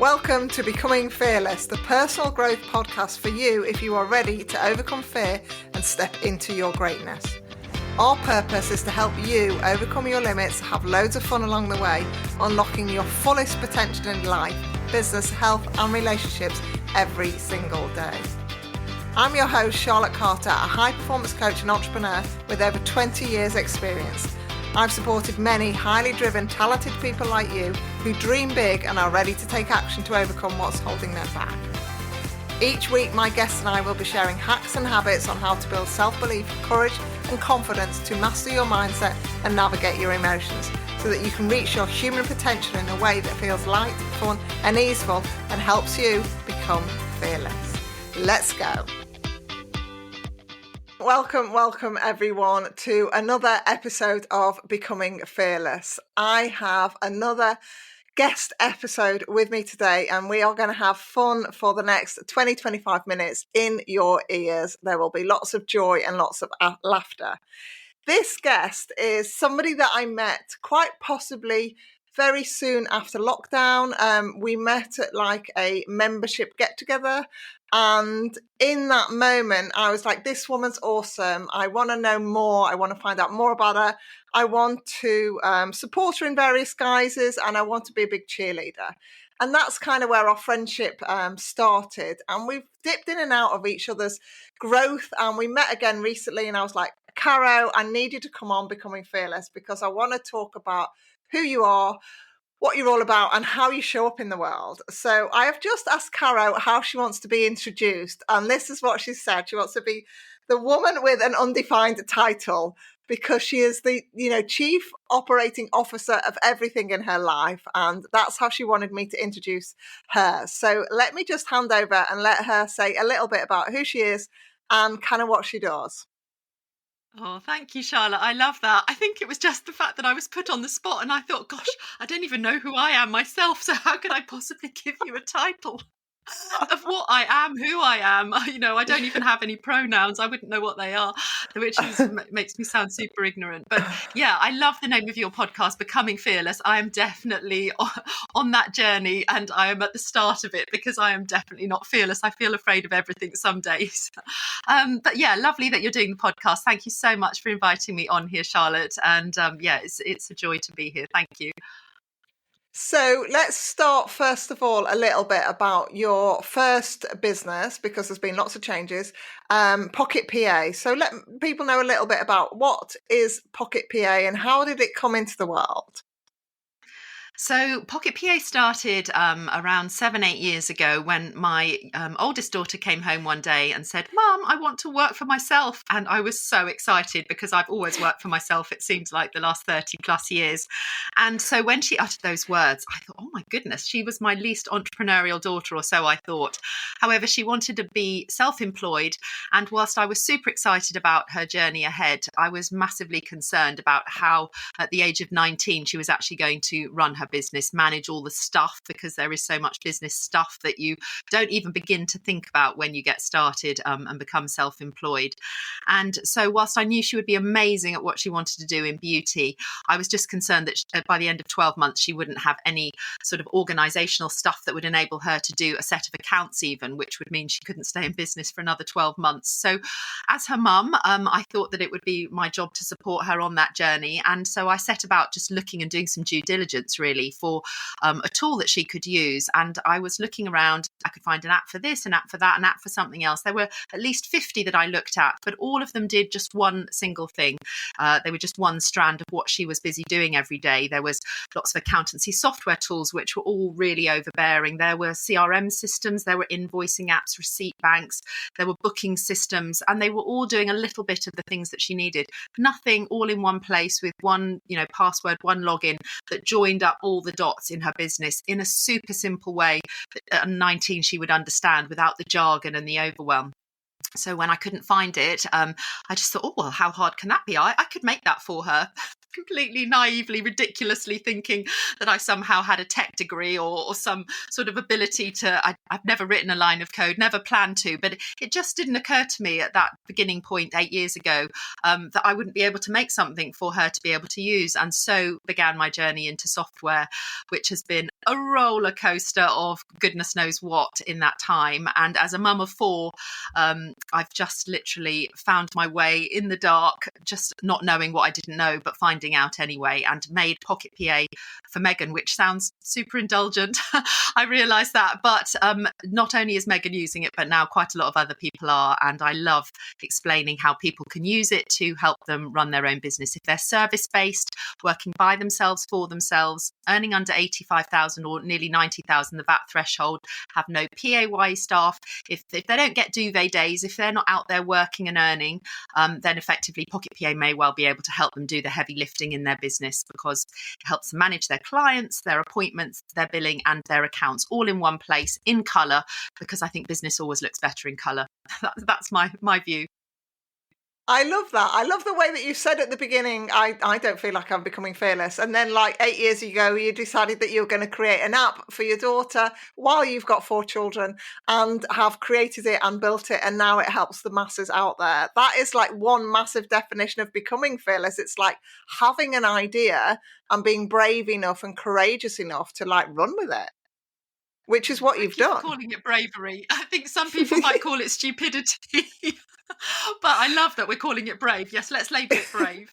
Welcome to Becoming Fearless, the personal growth podcast for you if you are ready to overcome fear and step into your greatness. Our purpose is to help you overcome your limits, have loads of fun along the way, unlocking your fullest potential in life, business, health and relationships every single day. I'm your host, Charlotte Carter, a high-performance coach and entrepreneur with over 20 years experience. I've supported many highly driven, talented people like you who dream big and are ready to take action to overcome what's holding them back. Each week, my guests and I will be sharing hacks and habits on how to build self-belief, courage and confidence to master your mindset and navigate your emotions so that you can reach your human potential in a way that feels light, fun and easeful and helps you become fearless. Let's go. Welcome everyone to another episode of Becoming Fearless. I have another guest episode with me today and we are going to have fun for the next 20-25 minutes in your ears. There will be lots of joy and lots of laughter. This guest is somebody that I met quite possibly very soon after lockdown. We met at like a membership get-together. And in that moment, I was like, this woman's awesome. I want to know more. I want to find out more about her. I want to support her in various guises and I want to be a big cheerleader. And that's kind of where our friendship started. And we've dipped in and out of each other's growth. And we met again recently and I was like, Caro, I need you to come on Becoming Fearless because I want to talk about who you are, what you're all about and how you show up in the world. So I have just asked Caro how she wants to be introduced. And this is what she said. She wants to be the woman with an undefined title because she is the, chief operating officer of everything in her life. And that's how she wanted me to introduce her. So let me just hand over and let her say a little bit about who she is and kind of what she does. Oh, thank you, Charlotte. I love that. I think it was just the fact that I was put on the spot and I thought, gosh, I don't even know who I am myself. So how could I possibly give you a title of what I am, who I am? I don't even have any pronouns. I wouldn't know what they are, which makes me sound super ignorant. But yeah, I love the name of your podcast, Becoming Fearless. I am definitely on that journey and I am at the start of it because I am definitely not fearless. I feel afraid of everything some days. But yeah, lovely that you're doing the podcast. Thank you so much for inviting me on here, Charlotte. And it's a joy to be here. Thank you. So let's start first of all a little bit about your first business because there's been lots of changes, Pocket PA. So let people know a little bit about what is Pocket PA and how did it come into the world? So Pocket PA started around 7-8 years ago when my oldest daughter came home one day and said, Mum, I want to work for myself. And I was so excited because I've always worked for myself, it seems like the last 30 plus years. And so when she uttered those words, I thought, oh my goodness, she was my least entrepreneurial daughter or so I thought. However, she wanted to be self-employed. And whilst I was super excited about her journey ahead, I was massively concerned about how at the age of 19, she was actually going to run her business, manage all the stuff, because there is so much business stuff that you don't even begin to think about when you get started and become self-employed. And so whilst I knew she would be amazing at what she wanted to do in beauty, I was just concerned that by the end of 12 months, she wouldn't have any sort of organizational stuff that would enable her to do a set of accounts even, which would mean she couldn't stay in business for another 12 months. So as her mum, I thought that it would be my job to support her on that journey. And so I set about just looking and doing some due diligence really for a tool that she could use. And I was looking around, I could find an app for this, an app for that, an app for something else. There were at least 50 that I looked at, but all of them did just one single thing. They were just one strand of what she was busy doing every day. There was lots of accountancy software tools, which were all really overbearing. There were CRM systems, there were invoicing apps, receipt banks, there were booking systems, and they were all doing a little bit of the things that she needed. Nothing all in one place with one, password, one login that joined up all the dots in her business in a super simple way that at 19 she would understand without the jargon and the overwhelm. So when I couldn't find it, I just thought, oh, well, how hard can that be? I could make that for her. completely naively, ridiculously thinking that I somehow had a tech degree or some sort of ability to. I've never written a line of code, never planned to, but it just didn't occur to me at that beginning point 8 years ago that I wouldn't be able to make something for her to be able to use. And so began my journey into software, which has been a roller coaster of goodness knows what in that time. And as a mum of four, I've just literally found my way in the dark, just not knowing what I didn't know, but finding out anyway, and made Pocket PA for Megan, which sounds super indulgent. I realise that, but not only is Megan using it, but now quite a lot of other people are. And I love explaining how people can use it to help them run their own business. If they're service-based, working by themselves, for themselves, earning under 85,000 or nearly 90,000, the VAT threshold, have no PAYE staff. If they don't get duvet days, if they're not out there working and earning, then effectively Pocket PA may well be able to help them do the heavy lifting in their business, because it helps them manage their clients, their appointments, their billing and their accounts all in one place in colour, because I think business always looks better in colour. That's my view. I love that. I love the way that you said at the beginning, I don't feel like I'm becoming fearless. And then like 8 years ago, you decided that you were going to create an app for your daughter while you've got 4 children, and have created it and built it. And now it helps the masses out there. That is like one massive definition of becoming fearless. It's like having an idea and being brave enough and courageous enough to like run with it, which is what you've done. Calling it bravery. I think some people might call it stupidity. But I love that we're calling it brave. Yes, let's label it brave.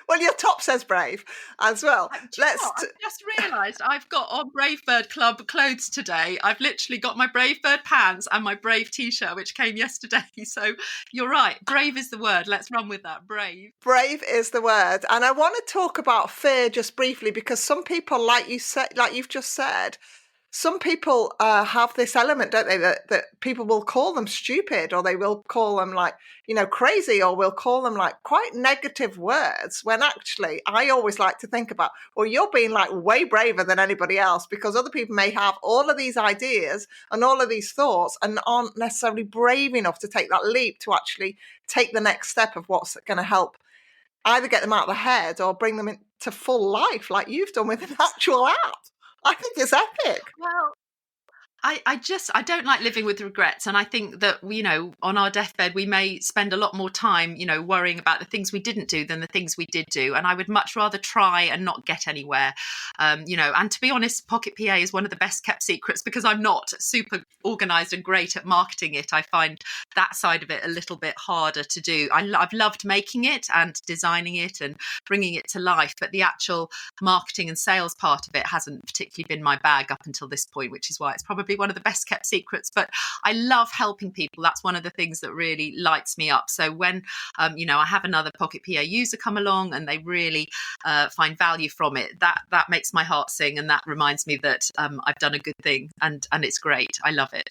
Well, your top says brave as well. I just realised I've got on Brave Bird Club clothes today. I've literally got my Brave Bird pants and my Brave t-shirt, which came yesterday. So you're right. Brave is the word. Let's run with that. Brave. Brave is the word. And I want to talk about fear just briefly, because some people, like you said, like you've just said, some people have this element, don't they, that people will call them stupid, or they will call them like, crazy, or will call them like quite negative words, when actually I always like to think about, well, you're being like way braver than anybody else, because other people may have all of these ideas and all of these thoughts and aren't necessarily brave enough to take that leap to actually take the next step of what's going to help either get them out of the head or bring them into full life, like you've done with an actual app. I think it's epic. Well, I don't like living with regrets. And I think that, on our deathbed, we may spend a lot more time, worrying about the things we didn't do than the things we did do. And I would much rather try and not get anywhere. And to be honest, Pocket PA is one of the best kept secrets, because I'm not super organised and great at marketing it. I find that side of it a little bit harder to do. I've loved making it and designing it and bringing it to life, but the actual marketing and sales part of it hasn't particularly been my bag up until this point, which is why it's probably one of the best kept secrets. But I love helping people. That's one of the things that really lights me up. So when I have another Pocket PA user come along and they really find value from it, that makes my heart sing, and that reminds me that I've done a good thing, and it's great. I love it.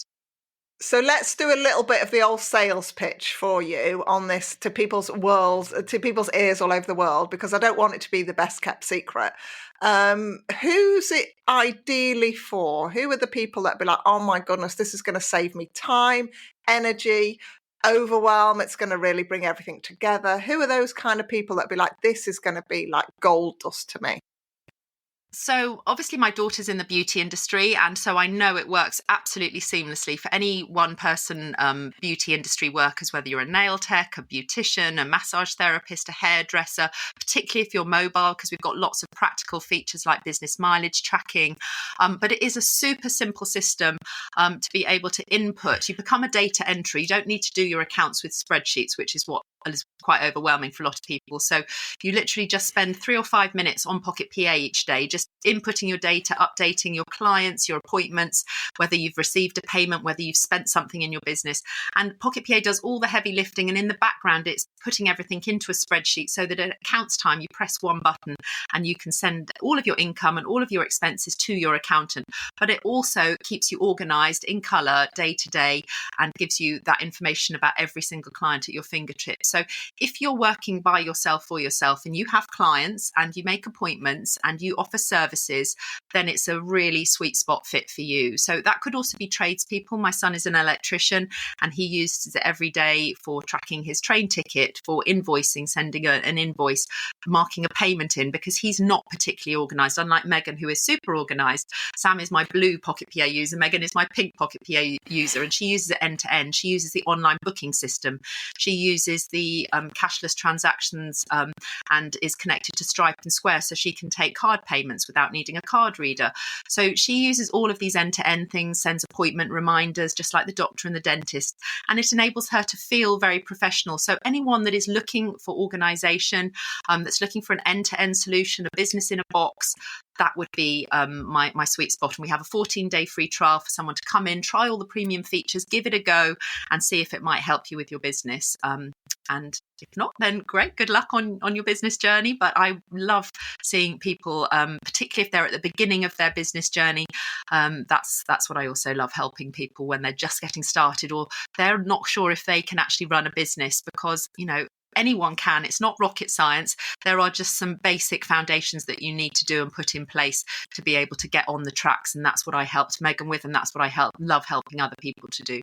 So let's do a little bit of the old sales pitch for you on this to people's ears all over the world, because I don't want it to be the best kept secret. Who's it ideally for? Who are the people that be like, oh my goodness, this is going to save me time, energy, overwhelm. It's going to really bring everything together. Who are those kind of people that be like, this is going to be like gold dust to me? So obviously my daughter's in the beauty industry, and so I know it works absolutely seamlessly for any one person beauty industry workers, whether you're a nail tech, a beautician, a massage therapist, a hairdresser, particularly if you're mobile, because we've got lots of practical features like business mileage tracking. But it is a super simple system to be able to input. You become a data entry. You don't need to do your accounts with spreadsheets, which is what is quite overwhelming for a lot of people. So you literally just spend 3 or 5 minutes on Pocket PA each day, just inputting your data, updating your clients, your appointments, whether you've received a payment, whether you've spent something in your business. And Pocket PA does all the heavy lifting. And in the background, it's putting everything into a spreadsheet so that at accounts time, you press one button and you can send all of your income and all of your expenses to your accountant. But it also keeps you organized in color day to day and gives you that information about every single client at your fingertips. So if you're working by yourself for yourself and you have clients and you make appointments and you offer services, then it's a really sweet spot fit for you. So that could also be tradespeople. My son is an electrician and he uses it every day for tracking his train ticket, for invoicing, sending an invoice, marking a payment in, because he's not particularly organised. Unlike Megan, who is super organised, Sam is my blue Pocket PA user, Megan is my pink Pocket PA user, and she uses it end to end. She uses the online booking system. She uses the cashless transactions and is connected to Stripe and Square, so she can take card payments without needing a card reader. So she uses all of these end-to-end things, sends appointment reminders, just like the doctor and the dentist, and it enables her to feel very professional. So anyone that is looking for organisation, that's looking for an end-to-end solution, a business in a box, that would be my sweet spot. And we have a 14-day free trial for someone to come in, try all the premium features, give it a go and see if it might help you with your business. And if not, then great, good luck on your business journey. But I love seeing people, particularly if they're at the beginning of their business journey. That's what I also love, helping people when they're just getting started or they're not sure if they can actually run a business, because, you know, anyone can. It's not rocket science. There are just some basic foundations that you need to do and put in place to be able to get on the tracks. And that's what I helped Megan with. And that's what I love helping other people to do.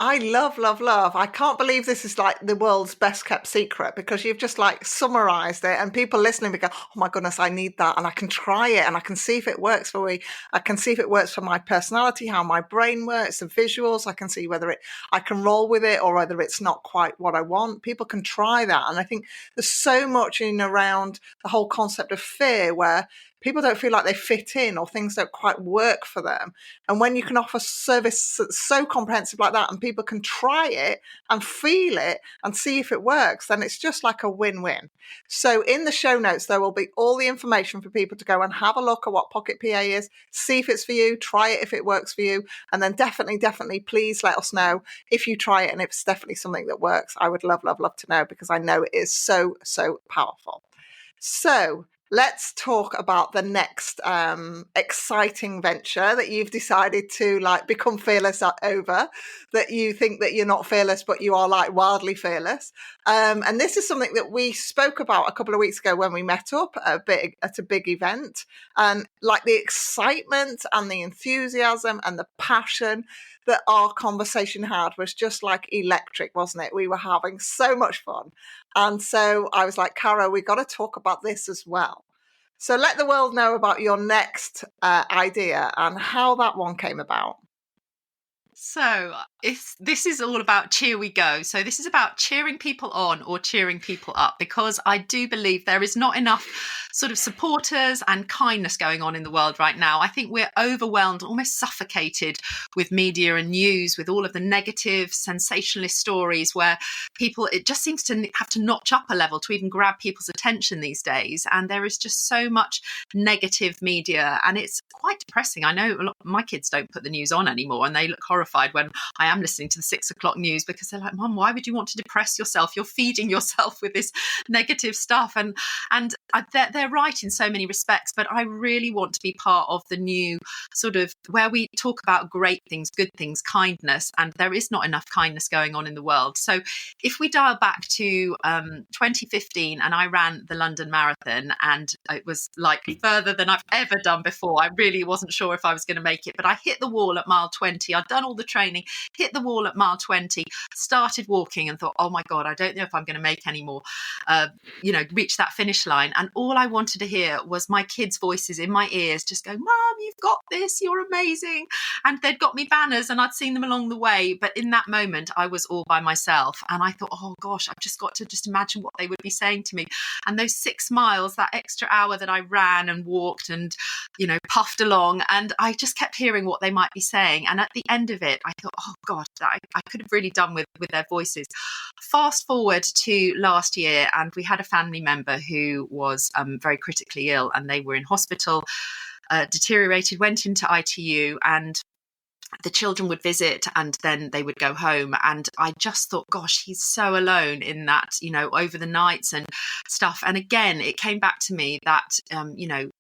I love, love, love. I can't believe this is like the world's best kept secret, because you've just like summarized it and people listening will go, oh my goodness, I need that. And I can try it and I can see if it works for me. I can see if it works for my personality, how my brain works, the visuals. I can see whether I can roll with it or whether it's not quite what I want. People can try that. And I think there's so much in around the whole concept of fear where people don't feel like they fit in or things don't quite work for them. And when you can offer service that's so comprehensive like that and people can try it and feel it and see if it works, then it's just like a win-win. So in the show notes, there will be all the information for people to go and have a look at what Pocket PA is, see if it's for you, try it if it works for you. And then definitely, please let us know if you try it and if it's definitely something that works. I would love, love, love to know, because I know it is so, so powerful. So let's talk about the next exciting venture that you've decided to like become fearless over, that you think that you're not fearless, but you are like wildly fearless. And this is something that we spoke about a couple of weeks ago when we met up at a big event, and like the excitement and the enthusiasm and the passion that our conversation had was just like electric, wasn't it? We were having so much fun. And so I was like, Caro, we got to talk about this as well. So let the world know about your next idea and how that one came about. So this is all about cheer we go. So this is about cheering people on or cheering people up, because I do believe there is not enough sort of supporters and kindness going on in the world right now. I think we're overwhelmed, almost suffocated with media and news, with all of the negative, sensationalist stories where people, it just seems to have to notch up a level to even grab people's attention these days. And there is just so much negative media and it's quite depressing. I know my kids don't put the news on anymore and they look horrified when I am listening to the 6 o'clock news, because they're like, Mum, why would you want to depress yourself? You're feeding yourself with this negative stuff. And they're right in so many respects, but I really want to be part of the new sort of where we talk about great things, good things, kindness, and there is not enough kindness going on in the world. So if we dial back to 2015, and I ran the London Marathon, and it was like further than I've ever done before. I really wasn't sure if I was going to make it, but I hit the wall at mile 20. I'd done all the training, hit the wall at mile 20, started walking and thought, oh my God, I don't know if I'm going to make any more, reach that finish line. And all I wanted to hear was my kids' voices in my ears just go, Mum, you've got this, you're amazing. And they'd got me banners and I'd seen them along the way. But in that moment, I was all by myself. And I thought, oh gosh, I've just got to just imagine what they would be saying to me. And those 6 miles, that extra hour that I ran and walked and, puffed along, and I just kept hearing what they might be saying. And at the end of it, I thought, oh God, I could have really done with their voices. Fast forward to last year, and we had a family member who was very critically ill, and they were in hospital, deteriorated, went into ITU, and the children would visit and then they would go home. And I just thought, gosh, he's so alone in that, over the nights and stuff. And again, it came back to me that,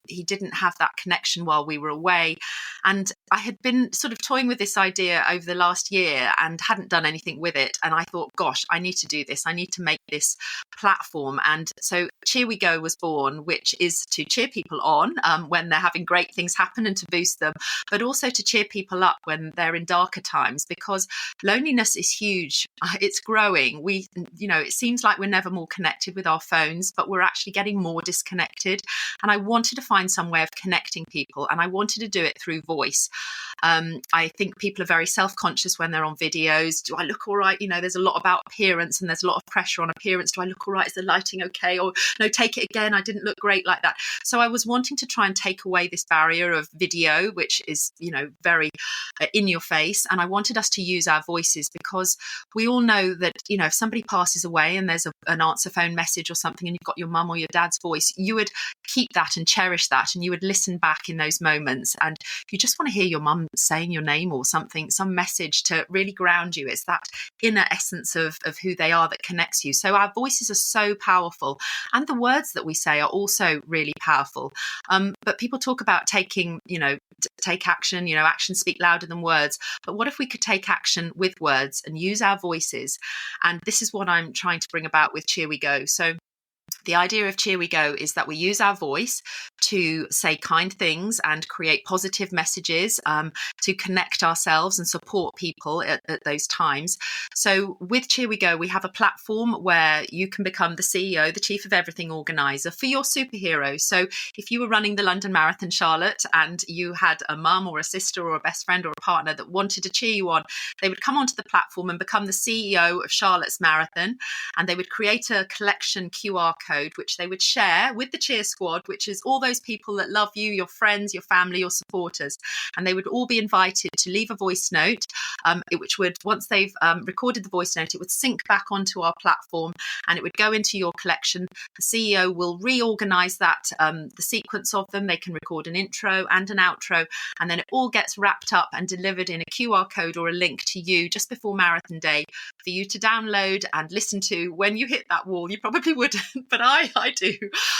he didn't have that connection while we were away. And I had been sort of toying with this idea over the last year and hadn't done anything with it. And I thought, gosh, I need to do this. I need to make this platform. And so Cheer We Go was born, which is to cheer people on when they're having great things happen and to boost them, but also to cheer people up when they're in darker times, because loneliness is huge. It's growing. It seems like we're never more connected with our phones, but we're actually getting more disconnected. And I wanted to find some way of connecting people, and I wanted to do it through voice. I think people are very self-conscious when they're on videos. Do I look all right? There's a lot about appearance, and there's a lot of pressure on appearance. Do I look all right? Is the lighting okay? Or no, take it again. I didn't look great like that. So I was wanting to try and take away this barrier of video, which is, very in your face. And I wanted us to use our voices, because we all know that, if somebody passes away and there's an answer phone message or something, and you've got your mum or your dad's voice, you would keep that and cherish that, and you would listen back in those moments. And you just want to hear your mum saying your name or something, some message to really ground you. It's that inner essence of who they are that connects you. So our voices are so powerful, and the words that we say are also really powerful. But people talk about taking, take action, actions speak louder than words. But what if we could take action with words and use our voices? And this is what I'm trying to bring about with Cheer We Go. So the idea of Cheer We Go is that we use our voice to say kind things and create positive messages, to connect ourselves and support people at those times. So with Cheer We Go, we have a platform where you can become the CEO, the Chief of Everything organizer for your superhero. So if you were running the London Marathon, Charlotte, and you had a mum or a sister or a best friend or a partner that wanted to cheer you on, they would come onto the platform and become the CEO of Charlotte's Marathon, and they would create a collection QR code which they would share with the cheer squad, which is all those people that love you, your friends, your family, your supporters. And they would all be invited to leave a voice note, which would, once they've recorded the voice note, it would sync back onto our platform and it would go into your collection. The CEO will reorganize that, the sequence of them. They can record an intro and an outro, and then it all gets wrapped up and delivered in a QR code or a link to you just before marathon day for you to download and listen to when you hit that wall. You probably wouldn't, but I do.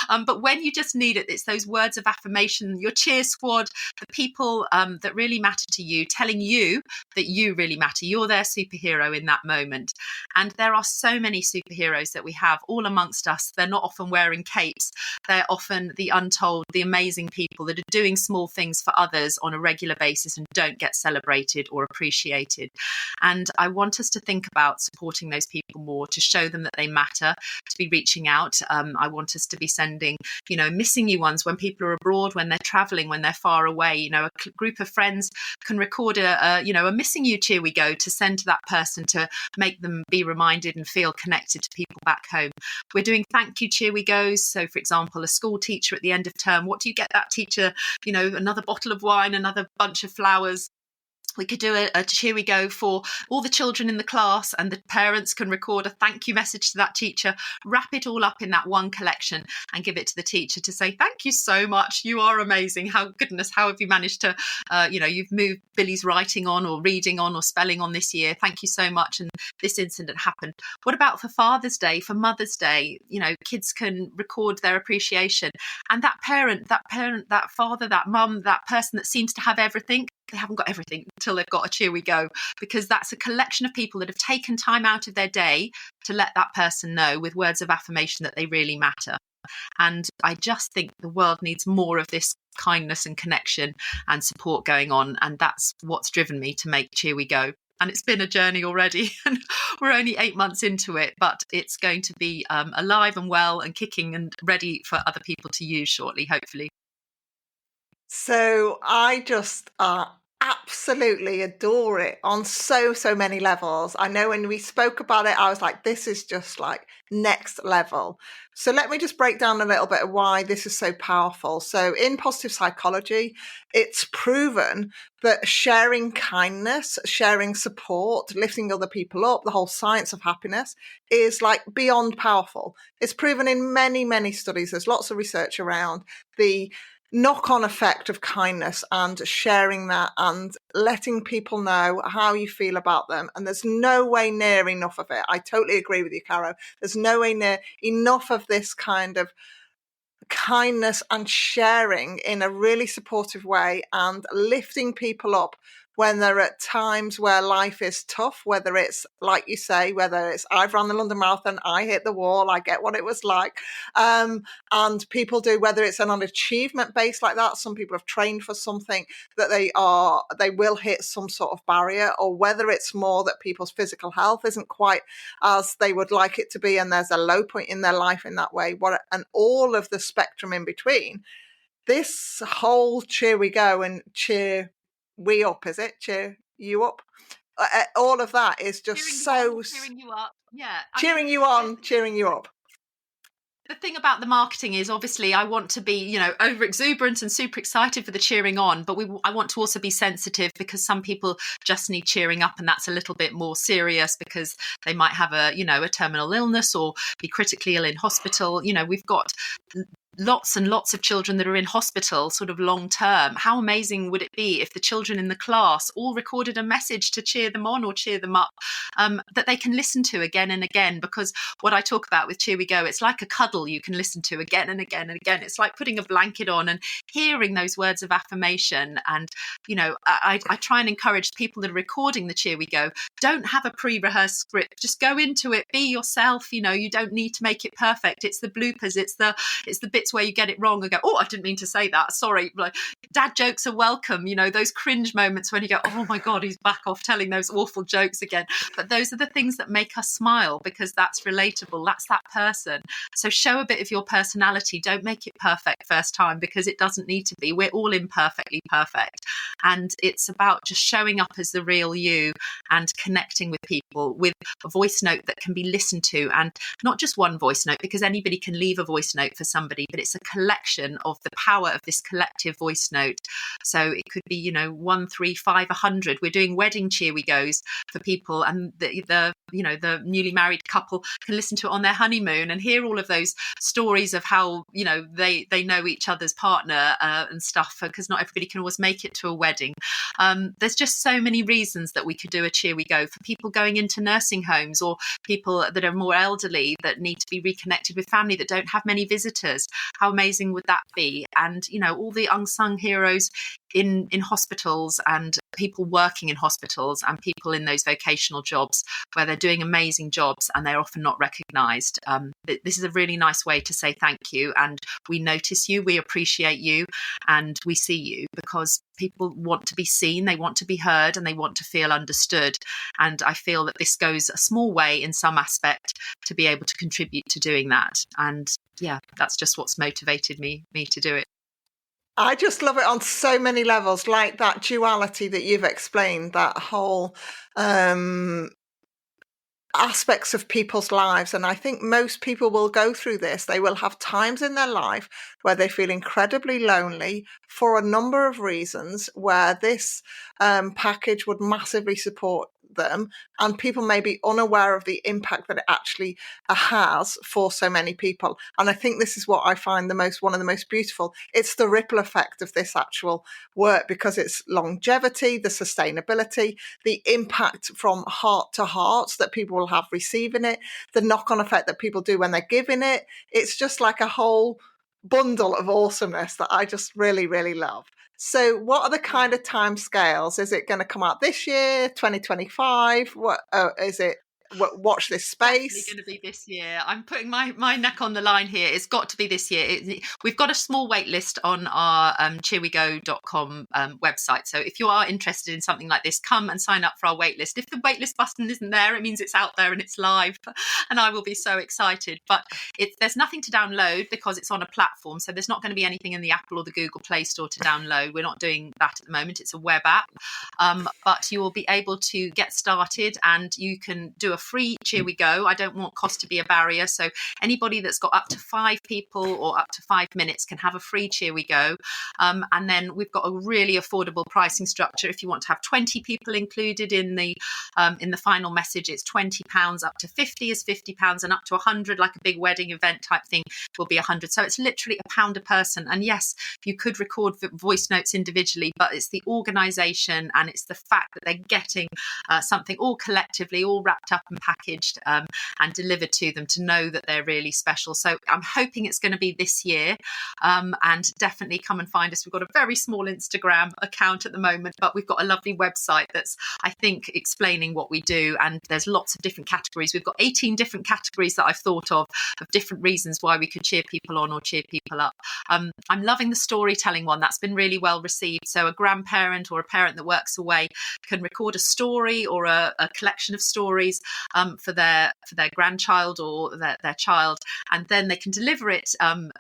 But when you just need it, it's those words of affirmation, your cheer squad, the people that really matter to you, telling you that you really matter. You're their superhero in that moment. And there are so many superheroes that we have all amongst us. They're not often wearing capes. They're often the untold, the amazing people that are doing small things for others on a regular basis and don't get celebrated or appreciated. And I want us to think about supporting those people more, to show them that they matter, to be reaching out. I want us to be sending, missing you ones when people are abroad, when they're traveling, when they're far away. A group of friends can record a missing you Cheer We Go to send to that person to make them be reminded and feel connected to people back home. We're doing thank you Cheer We Goes. So, for example, a school teacher at the end of term, what do you get that teacher? Another bottle of wine, another bunch of flowers. We could do a Cheer We Go for all the children in the class, and the parents can record a thank you message to that teacher, wrap it all up in that one collection and give it to the teacher to say, thank you so much. You are amazing. How have you managed to, you've moved Billy's writing on or reading on or spelling on this year. Thank you so much. And this incident happened. What about for Father's Day, for Mother's Day? Kids can record their appreciation. And that parent, that father, that mum, that person that seems to have everything, they haven't got everything until they've got a Cheer We Go, because that's a collection of people that have taken time out of their day to let that person know with words of affirmation that they really matter. And I just think the world needs more of this kindness and connection and support going on. And that's what's driven me to make Cheer We Go. And it's been a journey already, and we're only 8 months into it, but it's going to be alive and well and kicking and ready for other people to use shortly, hopefully. So I just absolutely adore it on so many levels. I know when we spoke about it, I was like, this is just like next level. So let me just break down a little bit of why this is so powerful. So in positive psychology, it's proven that sharing kindness, sharing support, lifting other people up, the whole science of happiness is like beyond powerful. It's proven in many studies. There's lots of research around the knock-on effect of kindness and sharing that and letting people know how you feel about them. And there's no way near enough of it. I totally agree with you, Caro. There's no way near enough of this kind of kindness and sharing in a really supportive way and lifting people up when they're at times where life is tough, whether it's, like you say, whether it's I've run the London Marathon, I hit the wall, I get what it was like. And people do, whether it's an achievement base like that, some people have trained for something that they will hit some sort of barrier, or whether it's more that people's physical health isn't quite as they would like it to be, and there's a low point in their life in that way. And all of the spectrum in between. This whole cheer we go and cheer we up, is it? Cheer you up. All of that is just cheering you up. Yeah. Cheering you on, cheering you up. The thing about the marketing is, obviously, I want to be, over exuberant and super excited for the cheering on, but I want to also be sensitive, because some people just need cheering up, and that's a little bit more serious because they might have a terminal illness or be critically ill in hospital. We've got lots and lots of children that are in hospital sort of long term. How amazing would it be if the children in the class all recorded a message to cheer them on or cheer them up, that they can listen to again and again? Because what I talk about with Cheer We Go, it's like a cuddle you can listen to again and again and again. It's like putting a blanket on and hearing those words of affirmation. And I try and encourage people that are recording the Cheer We Go, don't have a pre-rehearsed script, just go into it, be yourself. You don't need to make it perfect. It's the bloopers, it's the bits where you get it wrong and go, oh, I didn't mean to say that, sorry. Like, dad jokes are welcome, those cringe moments when you go, oh my god, he's back off telling those awful jokes again. But those are the things that make us smile, because that's relatable, that's that person. So show a bit of your personality. Don't make it perfect first time, because it doesn't need to be. We're all imperfectly perfect, and it's about just showing up as the real you and connecting with people with a voice note that can be listened to, and not just one voice note, because anybody can leave a voice note for somebody, but it's a collection of the power of this collective voice note. So it could be 1, 3, 5, 100. We're doing wedding cheer we goes for people, and the newly married couple can listen to it on their honeymoon and hear all of those stories of how they know each other's partner and stuff, because not everybody can always make it to a wedding. There's just so many reasons that we could do a cheer we go for people going into nursing homes, or people that are more elderly that need to be reconnected with family that don't have many visitors. How amazing would that be? And all the unsung heroes in hospitals, and people working in hospitals, and people in those vocational jobs where they're doing amazing jobs and they're often not recognised. This is a really nice way to say thank you, and we notice you, we appreciate you, and we see you, because people want to be seen, they want to be heard, and they want to feel understood. And I feel that this goes a small way in some aspect to be able to contribute to doing that. And yeah, that's just what's motivated me to do it. I just love it on so many levels, like that duality that you've explained, that whole aspects of people's lives. And I think most people will go through this. They will have times in their life where they feel incredibly lonely for a number of reasons, where this package would massively support them, and people may be unaware of the impact that it actually has for so many people. And I think this is what I find one of the most beautiful. It's the ripple effect of this actual work, because it's longevity, the sustainability, the impact from heart to hearts that people will have receiving it, the knock-on effect that people do when they're giving it. It's just like a whole bundle of awesomeness that I just really, really love. So what are the kind of time scales? Is it going to come out this year, 2025? What is it? Watch this space. Definitely going to be this year. I'm putting my neck on the line here. It's got to be this year. We've got a small wait list on our cheerwego.com website. So if you are interested in something like this, come and sign up for our wait list. If the wait list button isn't there, it means it's out there and it's live, and I will be so excited. But there's nothing to download because it's on a platform. So there's not going to be anything in the Apple or the Google Play Store to download. We're not doing that at the moment. It's a web app. But you will be able to get started, and you can do a free Cheer We Go. I don't want cost to be a barrier. So anybody that's got up to 5 people or up to 5 minutes can have a free Cheer We Go. And then we've got a really affordable pricing structure. If you want to have 20 people included in the final message, it's £20, up to 50 is £50, and up to 100, like a big wedding event type thing, will be 100. So it's literally £1 a person. And yes, you could record voice notes individually, but it's the organisation and it's the fact that they're getting something all collectively, all wrapped up and packaged and delivered to them, to know that they're really special. So I'm hoping it's going to be this year, and definitely come and find us. We've got a very small Instagram account at the moment, but we've got a lovely website that's, I think, explaining what we do, and there's lots of different categories. We've got 18 different categories that I've thought of different reasons why we could cheer people on or cheer people up. I'm loving the storytelling one. That's been really well received. So a grandparent or a parent that works away can record a story or a collection of stories for their grandchild or their child, and then they can deliver it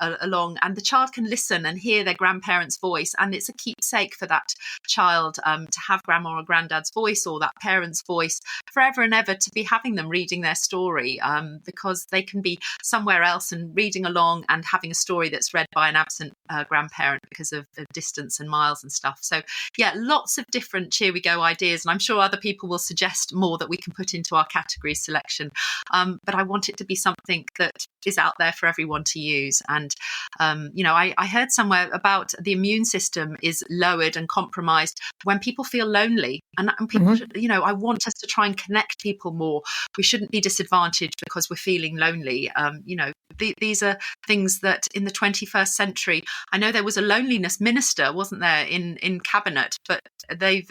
along, and the child can listen and hear their grandparent's voice, and it's a keepsake for that child to have grandma or granddad's voice or that parent's voice forever and ever, to be having them reading their story, because they can be somewhere else and reading along and having a story that's read by an absent grandparent because of distance and miles and stuff. So yeah, lots of different Cheer We Go ideas, and I'm sure other people will suggest more that we can put into our category selection, but I want it to be something that is out there for everyone to use. And I heard somewhere about the immune system is lowered and compromised when people feel lonely, and people I want us to try and connect people more. We shouldn't be disadvantaged because we're feeling lonely. These are things that in the 21st century, I know there was a loneliness minister, wasn't there, in cabinet, but they've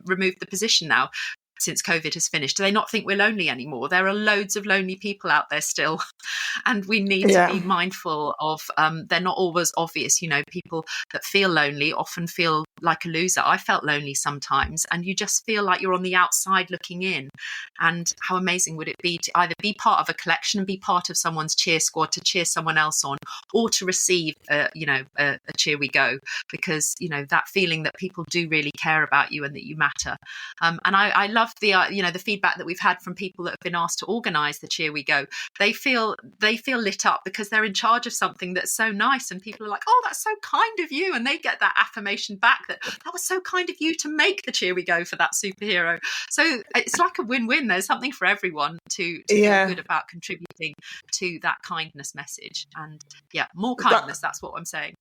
removed the position now since COVID has finished. Do they not think we're lonely anymore? There are loads of lonely people out there still, and we need to be mindful of they're not always obvious. People that feel lonely often feel like a loser. I felt lonely sometimes, and you just feel like you're on the outside looking in. And how amazing would it be to either be part of a collection and be part of someone's cheer squad to cheer someone else on, or to receive a Cheer We Go, because that feeling that people do really care about you and that you matter. And I love the feedback that we've had from people that have been asked to organise the Cheer We Go. They feel lit up because they're in charge of something that's so nice, and people are like, "Oh, that's so kind of you," and they get that affirmation back that was so kind of you to make the Cheer We Go for that superhero. So it's like a win-win. There's something for everyone to feel good about contributing to that kindness message. And more kindness. That's what I'm saying.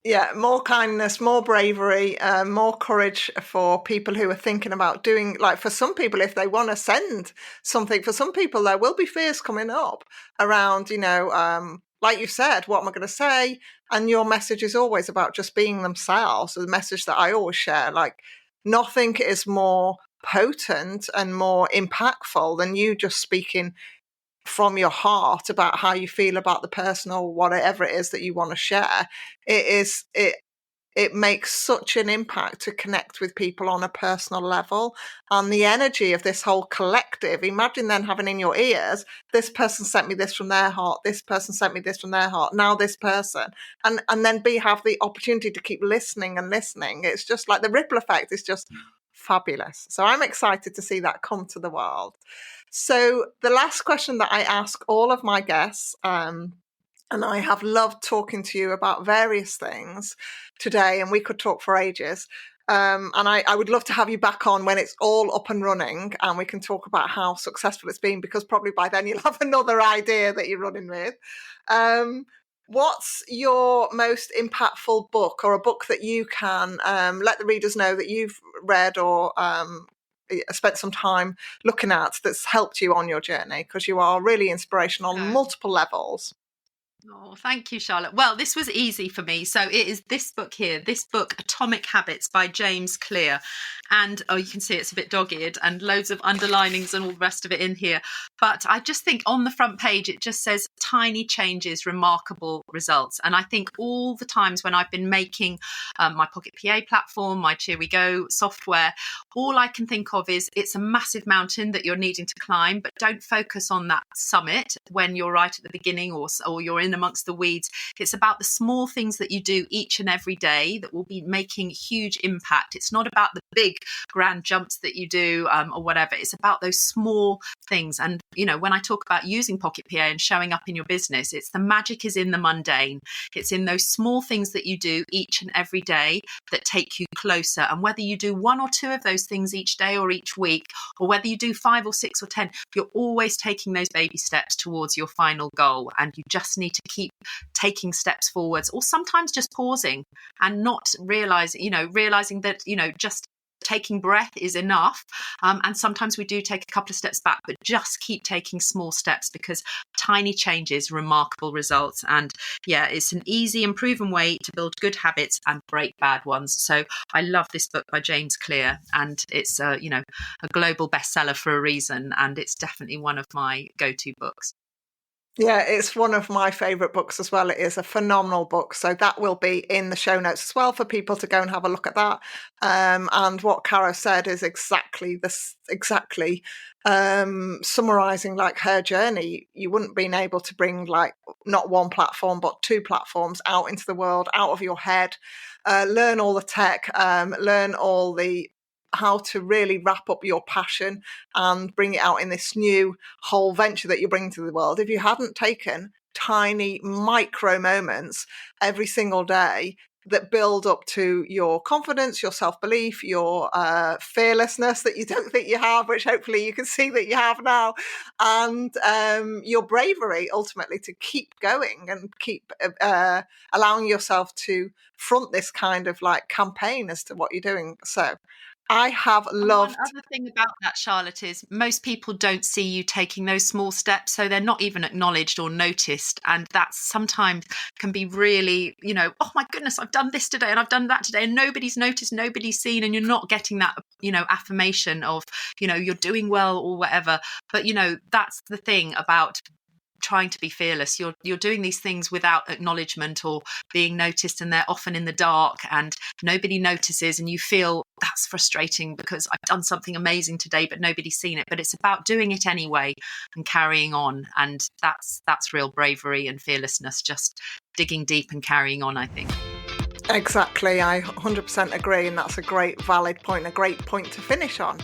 Yeah, more kindness, more bravery, more courage for people who are thinking about doing, like for some people, if they want to send something, for some people, there will be fears coming up around, like you said, what am I going to say? And your message is always about just being themselves. The message that I always share, like nothing is more potent and more impactful than you just speaking from your heart about how you feel about the person or whatever it is that you want to share. It makes such an impact to connect with people on a personal level, and the energy of this whole collective. Imagine then having in your ears, this person sent me this from their heart, this person sent me this from their heart, now this person, and then have the opportunity to keep listening and listening. It's just like the ripple effect is just fabulous. So I'm excited to see that come to the world. So the last question that I ask all of my guests, and I have loved talking to you about various things today, and we could talk for ages. And I would love to have you back on when it's all up and running, and we can talk about how successful it's been, because probably by then you'll have another idea that you're running with. What's your most impactful book, or a book that you can let the readers know that you've read or spent some time looking at, that's helped you on your journey? Because you are really inspirational on multiple levels. Oh, thank you, Charlotte. Well, this was easy for me. So it is this book here, Atomic Habits by James Clear. And you can see it's a bit dog-eared and loads of underlinings and all the rest of it in here. But I just think on the front page, it just says tiny changes, remarkable results. And I think all the times when I've been making my Pocket PA platform, my Cheer We Go software, all I can think of is it's a massive mountain that you're needing to climb, but don't focus on that summit when you're right at the beginning or you're in amongst the weeds. It's about the small things that you do each and every day that will be making huge impact. It's not about the big grand jumps that you do or whatever. It's about those small things. And when I talk about using Pocket PA and showing up in your business, it's the magic is in the mundane. It's in those small things that you do each and every day that take you closer. And whether you do one or two of those things each day or each week, or whether you do 5 or 6 or 10, you're always taking those baby steps towards your final goal. And you just need to keep taking steps forwards, or sometimes just pausing and not realizing that, just taking breath is enough. And sometimes we do take a couple of steps back, but just keep taking small steps, because tiny changes, remarkable results. And yeah, it's an easy and proven way to build good habits and break bad ones. So I love this book by James Clear, and it's a global bestseller for a reason. And it's definitely one of my go-to books. Yeah, it's one of my favourite books as well. It is a phenomenal book. So that will be in the show notes as well for people to go and have a look at that. And what Caro said is exactly summarising like her journey. You wouldn't have been able to bring like not one platform, but 2 platforms out into the world, out of your head, learn all the tech, learn all the how to really wrap up your passion and bring it out in this new whole venture that you're bringing to the world. If you hadn't taken tiny micro moments every single day that build up to your confidence, your self-belief, your fearlessness that you don't think you have, which hopefully you can see that you have now, and your bravery ultimately to keep going and keep allowing yourself to front this kind of like campaign as to what you're doing. So I have loved. And one other thing about that, Charlotte, is most people don't see you taking those small steps, so they're not even acknowledged or noticed. And that sometimes can be really, oh my goodness, I've done this today and I've done that today, and nobody's noticed, nobody's seen, and you're not getting that, affirmation of, you're doing well or whatever. But, that's the thing about trying to be fearless. You're doing these things without acknowledgement or being noticed, and they're often in the dark and nobody notices, and you feel that's frustrating because I've done something amazing today but nobody's seen it. But it's about doing it anyway and carrying on, and that's real bravery and fearlessness, just digging deep and carrying on, I think. Exactly, I 100% agree, and that's a great valid point, a great point to finish on.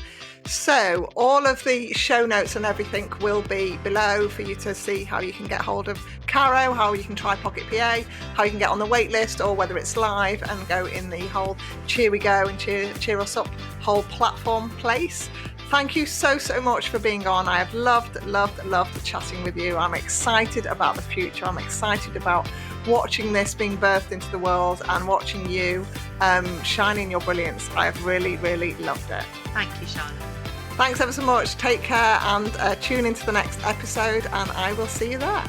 So all of the show notes and everything will be below for you to see how you can get hold of Caro, how you can try Pocket PA, how you can get on the wait list, or whether it's live and go in the whole cheer we go and cheer us up whole platform place. Thank you so much for being on. I have loved chatting with you. I'm excited about the future. I'm excited about watching this being birthed into the world and watching you shining your brilliance. I have really loved it. Thank you, Charlotte. Thanks ever so much. Take care and tune into the next episode, and I will see you there.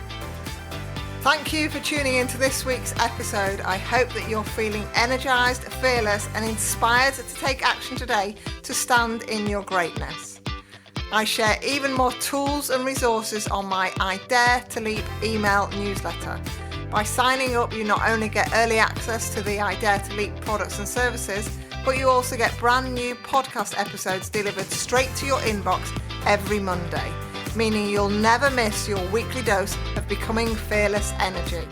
Thank you for tuning into this week's episode. I hope that you're feeling energised, fearless and inspired to take action today to stand in your greatness. I share even more tools and resources on my I Dare to Leap email newsletter. By signing up, you not only get early access to the I Dare to Leap products and services, but you also get brand new podcast episodes delivered straight to your inbox every Monday, meaning you'll never miss your weekly dose of becoming fearless energy.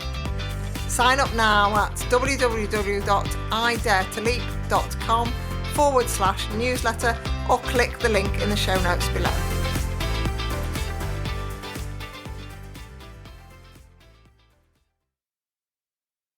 Sign up now at www.idaretoleap.com/newsletter or click the link in the show notes below.